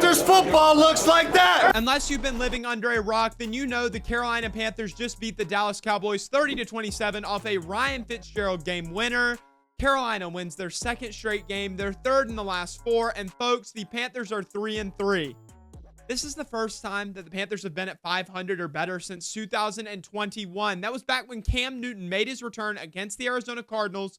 Panthers football looks like that. Unless you've been living under a rock, then you know the Carolina Panthers just beat the Dallas Cowboys 30-27 off a Ryan Fitzgerald game winner. Carolina wins their second straight game, their third in the last four, and folks, the Panthers are 3-3. This is the first time that the Panthers have been at 500 or better since 2021. That was back when Cam Newton made his return against the Arizona Cardinals.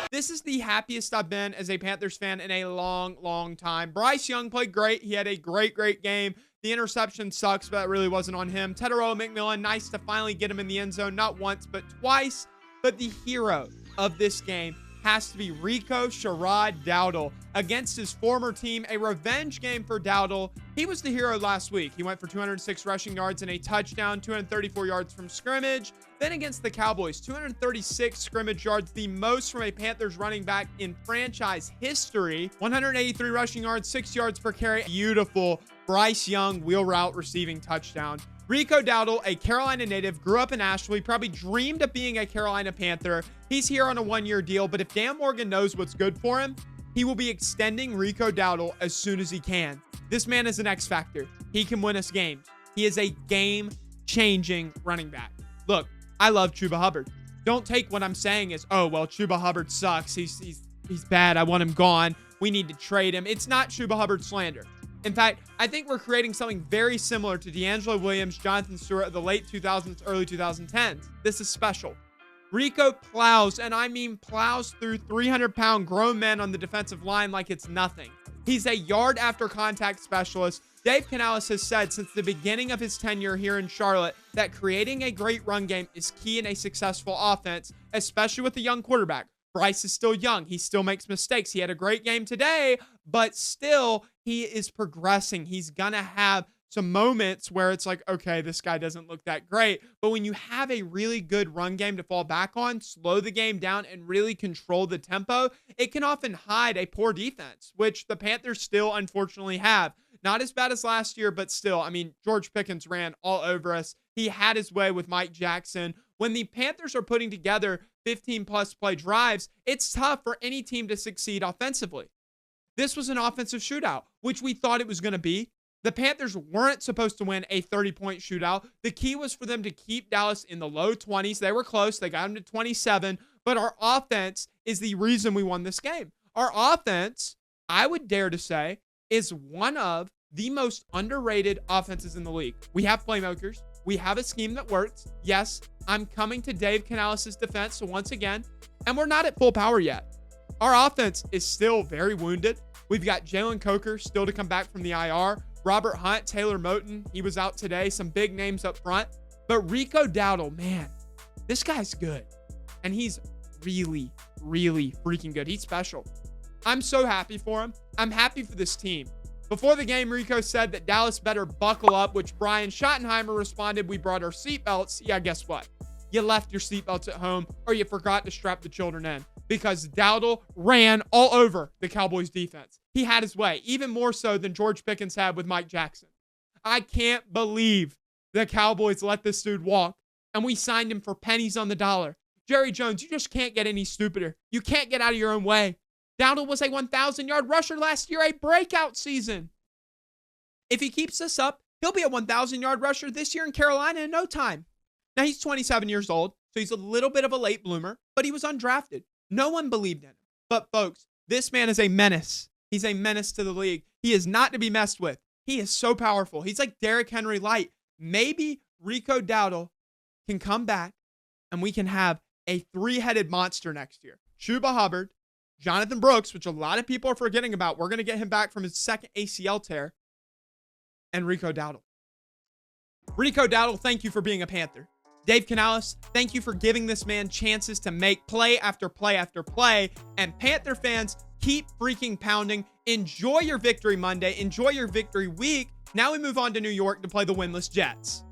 This is the happiest I've been as a Panthers fan in a long, long time. Bryce Young played great. He had a great, great game. The interception sucks, but it really wasn't on him. Tedero McMillan, nice to finally get him in the end zone, not once, but twice. But the hero of this game has to be Rico Dowdle against his former team. A revenge game for Dowdle. He was the hero last week. He went for 206 rushing yards and a touchdown, 234 yards from scrimmage. Then against the Cowboys, 236 scrimmage yards, the most from a Panthers running back in franchise history. 183 rushing yards, 6 yards per carry. Beautiful Bryce Young wheel route receiving touchdown. Rico Dowdle, a Carolina native, grew up in Asheville, probably dreamed of being a Carolina Panther. He's here on a one-year deal, but if Dan Morgan knows what's good for him, he will be extending Rico Dowdle as soon as he can. This man is an X factor. He can win us games. He is a game-changing running back. Look, I love Chuba Hubbard. Don't take what I'm saying as, oh, well, Chuba Hubbard sucks. He's bad. I want him gone. We need to trade him. It's not Chuba Hubbard slander. In fact, I think we're creating something very similar to D'Angelo Williams, Jonathan Stewart of the late 2000s, early 2010s. This is special. Rico plows, and I mean plows through 300-pound grown men on the defensive line like it's nothing. He's a yard after contact specialist. Dave Canales has said since the beginning of his tenure here in Charlotte that creating a great run game is key in a successful offense, especially with a young quarterback. Bryce is still young. He still makes mistakes. He had a great game today, but still he is progressing. He's going to have some moments where it's like, okay, this guy doesn't look that great. But when you have a really good run game to fall back on, slow the game down, and really control the tempo, it can often hide a poor defense, which the Panthers still unfortunately have. Not as bad as last year, but still, I mean, George Pickens ran all over us. He had his way with Mike Jackson. When the Panthers are putting together 15-plus play drives, it's tough for any team to succeed offensively. This was an offensive shootout, which we thought it was going to be. The Panthers weren't supposed to win a 30-point shootout. The key was for them to keep Dallas in the low 20s. They were close. They got them to 27. But our offense is the reason we won this game. Our offense, I would dare to say, is one of the most underrated offenses in the league. We have playmakers. We have a scheme that works. Yes, I'm coming to Dave Canales' defense. So once again, and we're not at full power yet. Our offense is still very wounded. We've got Jalen Coker still to come back from the IR. Robert Hunt, Taylor Moton, he was out today. Some big names up front. But Rico Dowdle, man, this guy's good. And he's really, really freaking good. He's special. I'm so happy for him. I'm happy for this team. Before the game, Rico said that Dallas better buckle up, which Brian Schottenheimer responded, we brought our seatbelts. Yeah, guess what? You left your seatbelts at home or you forgot to strap the children in because Dowdle ran all over the Cowboys defense. He had his way, even more so than George Pickens had with Mike Jackson. I can't believe the Cowboys let this dude walk and we signed him for pennies on the dollar. Jerry Jones, you just can't get any stupider. You can't get out of your own way. Dowdle was a 1,000-yard rusher last year, a breakout season. If he keeps this up, he'll be a 1,000-yard rusher this year in Carolina in no time. Now, he's 27 years old, so he's a little bit of a late bloomer, but he was undrafted. No one believed in him. But, folks, this man is a menace. He's a menace to the league. He is not to be messed with. He is so powerful. He's like Derrick Henry light. Maybe Rico Dowdle can come back, and we can have a three-headed monster next year. Chuba Hubbard, Jonathan Brooks, which a lot of people are forgetting about. We're going to get him back from his second ACL tear. And Rico Dowdle. Rico Dowdle, thank you for being a Panther. Dave Canales, thank you for giving this man chances to make play after play after play. And Panther fans, keep freaking pounding. Enjoy your victory Monday. Enjoy your victory week. Now we move on to New York to play the winless Jets.